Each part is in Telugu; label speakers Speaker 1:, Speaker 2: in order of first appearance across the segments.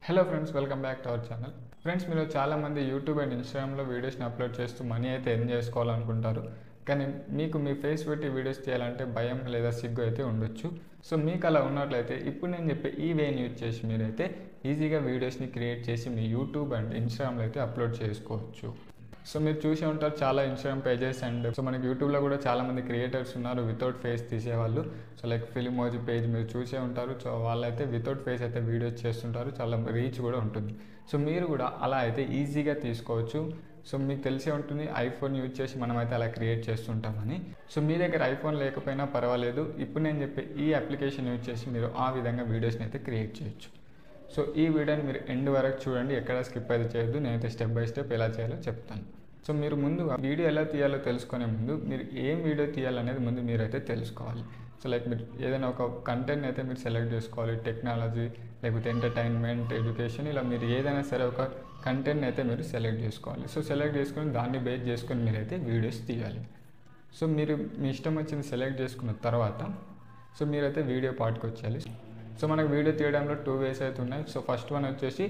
Speaker 1: Hello friends, welcome back to our channel. Friends, మీరు చాలామంది యూట్యూబ్ అండ్ ఇన్స్టాగ్రామ్లో వీడియోస్ని అప్లోడ్ చేస్తూ మనీ అయితే ఎర్న్ చేసుకోవాలనుకుంటారు. కానీ మీకు మీ ఫేస్ పెట్టి వీడియోస్ చేయాలంటే భయం లేదా సిగ్గు అయితే ఉండొచ్చు. సో మీకు అలా ఉన్నట్లయితే ఇప్పుడు నేను చెప్పే ఈ వేని యూజ్ చేసి మీరైతే ఈజీగా వీడియోస్ని క్రియేట్ చేసి మీ యూట్యూబ్ అండ్ ఇన్స్టాగ్రామ్లో అయితే అప్లోడ్ చేసుకోవచ్చు. సో మీరు చూసే ఉంటారు చాలా ఇన్స్టాగ్రామ్ పేజెస్ అండ్ సో మనకి యూట్యూబ్లో కూడా చాలామంది క్రియేటర్స్ ఉన్నారు వితౌట్ ఫేస్ తీసేవాళ్ళు. సో లైక్ ఫిల్మోజీ పేజ్ మీరు చూసే ఉంటారు. సో వాళ్ళైతే వితౌట్ ఫేస్ అయితే వీడియోస్ చేస్తుంటారు, చాలా రీచ్ కూడా ఉంటుంది. సో మీరు కూడా అలా అయితే ఈజీగా తీసుకోవచ్చు. సో మీకు తెలిసే ఉంటుంది ఐఫోన్ యూజ్ చేసి మనమైతే అలా క్రియేట్ చేస్తుంటామని. సో మీ దగ్గర ఐఫోన్ లేకపోయినా పర్వాలేదు, ఇప్పుడు నేను చెప్పే ఈ అప్లికేషన్ యూజ్ చేసి మీరు ఆ విధంగా వీడియోస్ని అయితే క్రియేట్ చేయొచ్చు. సో ఈ వీడియోని మీరు ఎండ్ వరకు చూడండి, ఎక్కడ స్కిప్ అయితే చేయొద్దు. నేనైతే స్టెప్ బై స్టెప్ ఎలా చేయాలో చెప్తాను. సో మీరు ముందుగా వీడియో ఎలా తీయాలో తెలుసుకునే ముందు మీరు ఏం వీడియో తీయాలనేది ముందు మీరైతే తెలుసుకోవాలి. సో లైక్ మీరు ఏదైనా ఒక కంటెంట్ అయితే మీరు సెలెక్ట్ చేసుకోవాలి. టెక్నాలజీ లేకపోతే ఎంటర్టైన్మెంట్, ఎడ్యుకేషన్, ఇలా మీరు ఏదైనా సరే ఒక కంటెంట్ అయితే మీరు సెలెక్ట్ చేసుకోవాలి. సో సెలెక్ట్ చేసుకొని దాన్ని బేస్ చేసుకొని మీరైతే వీడియోస్ తీయాలి. సో మీరు మీ ఇష్టం వచ్చింది సెలెక్ట్ చేసుకున్న తర్వాత సో మీరైతే వీడియో పార్ట్కి వచ్చేయాలి. సో మనకు వీడియో తీయడంలో 2 వేస్ అయితే ఉన్నాయి. సో ఫస్ట్ వన్ వచ్చేసి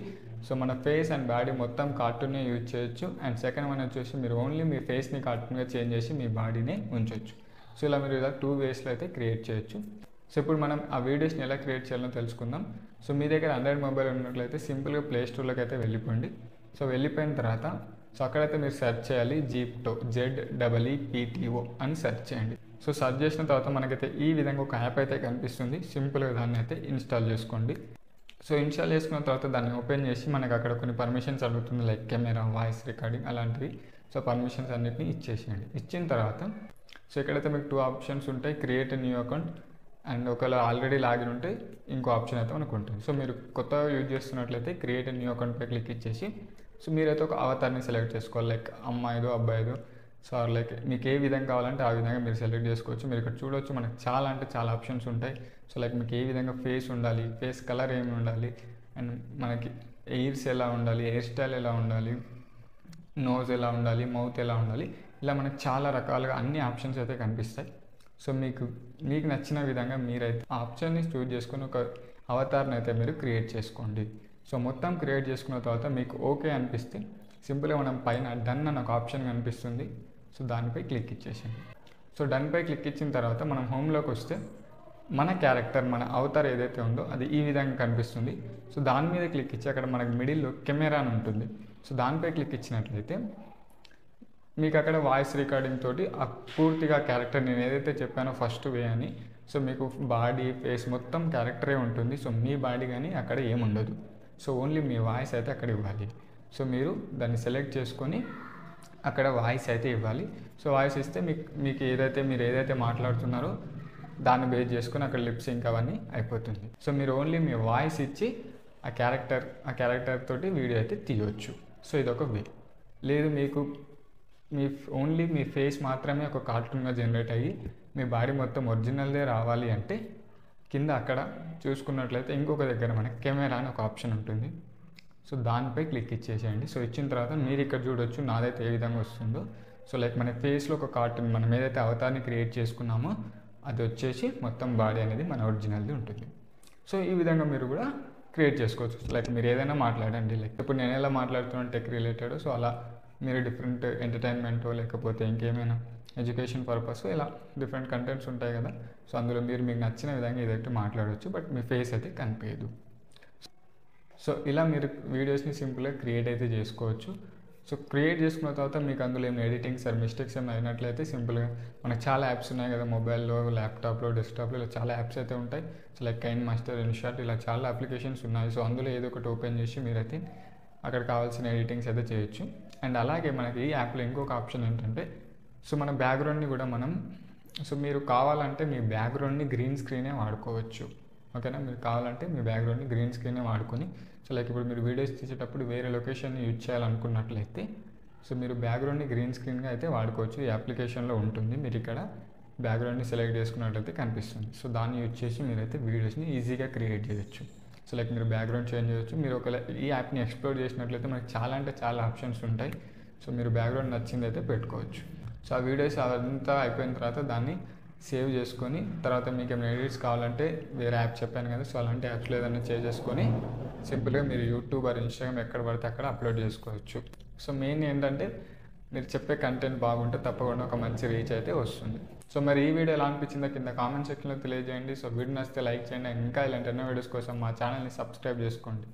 Speaker 1: సో మన ఫేస్ అండ్ బాడీ మొత్తం కార్టూన్నే యూజ్ చేయొచ్చు. అండ్ సెకండ్ వన్ వచ్చేసి మీరు ఓన్లీ మీ ఫేస్ని కార్టూన్గా చేంజ్ చేసి మీ బాడీని ఉంచవచ్చు. సో ఇలా మీరు ఇలా 2 వేస్లో అయితే క్రియేట్ చేయొచ్చు. సో ఇప్పుడు మనం ఆ వీడియోస్ని ఎలా క్రియేట్ చేయాలో తెలుసుకుందాం. సో మీ దగ్గర ఆండ్రాయిడ్ మొబైల్ ఉన్నట్లయితే సింపుల్గా ప్లే స్టోర్లోకి అయితే వెళ్ళిపోండి. సో వెళ్ళిపోయిన తర్వాత సో అక్కడైతే మీరు సెర్చ్ చేయాలి జీప్టో, ZEEPTO అని సెర్చ్ చేయండి. సో సెర్చ్ చేసిన తర్వాత మనకైతే ఈ విధంగా ఒక యాప్ అయితే కనిపిస్తుంది. సింపుల్గా దాన్ని అయితే ఇన్స్టాల్ చేసుకోండి. సో ఇన్స్టాల్ చేసుకున్న తర్వాత దాన్ని ఓపెన్ చేసి మనకు అక్కడ కొన్ని పర్మిషన్స్ అడుగుతుంది, లైక్ కెమెరా, వాయిస్ రికార్డింగ్ అలాంటివి. సో పర్మిషన్స్ అన్నిటిని ఇచ్చేసేయండి. ఇచ్చిన తర్వాత సో ఇక్కడైతే మీకు 2 ఆప్షన్స్ ఉంటాయి, create a new account and ఒకవేళ ఆల్రెడీ లాగిన్ ఉంటే ఇంకో ఆప్షన్ అయితే మనకు ఉంటుంది. సో మీరు కొత్తగా యూజ్ చేస్తున్నట్లయితే క్రియేట్ ఎ న్యూ అకౌంట్పై క్లిక్ ఇచ్చేసి సో మీరైతే ఒక అవతార్ని సెలెక్ట్ చేసుకోవాలి, లైక్ అమ్మాయిదో అబ్బాయిదో. సో లైక్ మీకు ఏ విధంగా కావాలంటే ఆ విధంగా మీరు సెలెక్ట్ చేసుకోవచ్చు. మీరు ఇక్కడ చూడవచ్చు మనకు చాలా అంటే చాలా ఆప్షన్స్ ఉంటాయి. సో లైక్ మీకు ఏ విధంగా ఫేస్ ఉండాలి, ఫేస్ కలర్ ఏమి ఉండాలి, అండ్ మనకి ఎయిర్స్ ఎలా ఉండాలి, హెయిర్ స్టైల్ ఎలా ఉండాలి, నోజ్ ఎలా ఉండాలి, మౌత్ ఎలా ఉండాలి, ఇలా మనకు చాలా రకాలుగా అన్ని ఆప్షన్స్ అయితే కనిపిస్తాయి. సో మీకు నచ్చిన విధంగా మీరైతే ఆ ఆప్షన్ని చూజ్ చేసుకొని ఒక అవతార్ని అయితే మీరు క్రియేట్ చేసుకోండి. సో మొత్తం క్రియేట్ చేసుకున్న తర్వాత మీకు ఓకే అనిపిస్తే సింపుల్గా మనం పైన డన్ అని ఒక ఆప్షన్ కనిపిస్తుంది. సో దానిపై క్లిక్ ఇచ్చేసింది. సో డన్పై క్లిక్ ఇచ్చిన తర్వాత మనం హోమ్లోకి వస్తే మన క్యారెక్టర్, మన అవతార్ ఏదైతే ఉందో అది ఈ విధంగా కనిపిస్తుంది. సో దాని మీద క్లిక్ ఇచ్చి అక్కడ మనకి మిడిల్లో కెమెరా అని ఉంటుంది. సో దానిపై క్లిక్ ఇచ్చినట్లయితే మీకు అక్కడ వాయిస్ రికార్డింగ్ తోటి ఆ పూర్తిగా క్యారెక్టర్ నేను ఏదైతే చెప్పానో ఫస్ట్ వే అని, సో మీకు బాడీ, ఫేస్ మొత్తం క్యారెక్టరే ఉంటుంది. సో మీ బాడీ కానీ అక్కడ ఏముండదు. సో ఓన్లీ మీ వాయిస్ అయితే అక్కడ ఇవ్వాలి. సో మీరు దాన్ని సెలెక్ట్ చేసుకొని అక్కడ వాయిస్ అయితే ఇవ్వాలి. సో వాయిస్ ఇస్తే మీకు మీరు ఏదైతే మాట్లాడుతున్నారో దాన్ని బేస్ చేసుకొని అక్కడ లిప్ సింక్ అవన్నీ అయిపోతుంది. సో మీరు ఓన్లీ మీ వాయిస్ ఇచ్చి ఆ క్యారెక్టర్ తోటి వీడియో అయితే తీయవచ్చు. సో ఇదొక వే. లేదు మీకు ఓన్లీ మీ ఫేస్ మాత్రమే ఒక కార్టూన్గా జనరేట్ అయ్యి మీ బాడీ మొత్తం ఒరిజినల్దే రావాలి అంటే కింద అక్కడ చూసుకున్నట్లయితే ఇంకొక దగ్గర మనకి కెమెరా అని ఒక ఆప్షన్ ఉంటుంది. సో దానిపై క్లిక్ ఇచ్చేసేయండి. సో ఇచ్చిన తర్వాత మీరు ఇక్కడ చూడొచ్చు నాదైతే ఏ విధంగా వస్తుందో. సో లైక్ మన ఫేస్లో ఒక కార్టూన్ మనం ఏదైతే అవతార్ని క్రియేట్ చేసుకున్నామో అది వచ్చేసి మొత్తం బాడీ అనేది మన ఒరిజినల్ది ఉంటుంది. సో ఈ విధంగా మీరు కూడా క్రియేట్ చేసుకోవచ్చు. లైక్ మీరు ఏదైనా మాట్లాడండి, లైక్ ఇప్పుడు నేను ఎలా మాట్లాడుతున్నాను టెక్ రిలేటెడ్, సో అలా మీరు డిఫరెంట్ ఎంటర్టైన్మెంటో లేకపోతే ఇంకేమైనా ఎడ్యుకేషన్ పర్పస్ ఇలా డిఫరెంట్ కంటెంట్స్ ఉంటాయి కదా. సో అందులో మీకు నచ్చిన విధంగా ఏదైతే మాట్లాడవచ్చు, బట్ మీ ఫేస్ అయితే కనిపించదు. సో ఇలా మీరు వీడియోస్ని సింపుల్గా క్రియేట్ అయితే చేసుకోవచ్చు. సో క్రియేట్ చేసుకున్న తర్వాత మీకు అందులో ఏమైనా ఎడిటింగ్స్ మిస్టేక్స్ ఏమైనా అయినట్లయితే సింపుల్గా మనకు చాలా యాప్స్ ఉన్నాయి కదా, మొబైల్లో, ల్యాప్టాప్లో, డెస్క్టాప్లో ఇలా చాలా యాప్స్ అయితే ఉంటాయి. So like KineMaster, InShot, ఇలా చాలా అప్లికేషన్స్ ఉన్నాయి. సో అందులో ఏదో ఒకటి ఓపెన్ చేసి మీరైతే అక్కడ కావాల్సిన ఎడిటింగ్స్ అయితే చేయొచ్చు. అండ్ అలాగే మనకి ఈ యాప్లో ఇంకొక ఆప్షన్ ఏంటంటే సో మన బ్యాక్గ్రౌండ్ని కూడా మీరు కావాలంటే మీ బ్యాక్గ్రౌండ్ని గ్రీన్ స్క్రీనే వాడుకోవచ్చు. ఓకేనా, మీరు కావాలంటే మీ బ్యాక్గ్రౌండ్ని గ్రీన్ స్క్రీనే వాడుకొని సో లైక్ ఇప్పుడు మీరు వీడియోస్ తీసేటప్పుడు వేరే లొకేషన్ని యూజ్ చేయాలనుకున్నట్లయితే సో మీరు బ్యాక్గ్రౌండ్ని గ్రీన్ స్క్రీన్గా అయితే వాడుకోవచ్చు. ఈ అప్లికేషన్లో ఉంటుంది. మీరు ఇక్కడ బ్యాక్గ్రౌండ్ని సెలెక్ట్ చేసుకున్నట్లయితే కనిపిస్తుంది. సో దాన్ని యూజ్ చేసి మీరైతే వీడియోస్ని ఈజీగా క్రియేట్ చేయొచ్చు. సో లైక్ మీరు బ్యాక్గ్రౌండ్ చేంజ్ చేయొచ్చు. మీరు ఒకవేళ ఈ యాప్ని ఎక్స్ప్లోర్ చేసినట్లయితే మనకి చాలా అంటే చాలా ఆప్షన్స్ ఉంటాయి. సో మీరు బ్యాక్గ్రౌండ్ నచ్చింది అయితే పెట్టుకోవచ్చు. సో ఆ వీడియోస్ అదంతా అయిపోయిన తర్వాత దాన్ని సేవ్ చేసుకొని తర్వాత మీకు ఏమైనా ఎడిట్స్ కావాలంటే వేరే యాప్ చెప్పాను కదా, సో అలాంటి యాప్స్లో ఏదైనా చేసుకొని సింపుల్గా మీరు యూట్యూబ్ ఆర్ ఇన్స్టాగ్రామ్ ఎక్కడ పడితే అక్కడ అప్లోడ్ చేసుకోవచ్చు. సో మెయిన్ ఏంటంటే మీరు చెప్పే కంటెంట్ బాగుంటే తప్పకుండా ఒక మంచి రీచ్ అయితే వస్తుంది. సో మరి ఈ వీడియో ఎలా అనిపించిందో కింద కామెంట్ సెక్షన్లో తెలియజేయండి. సో వీడియో నచ్చితే లైక్ చేయండి. ఇంకా ఇలాంటి ఎన్నో వీడియోస్ కోసం మా ఛానల్ని సబ్స్క్రైబ్ చేసుకోండి.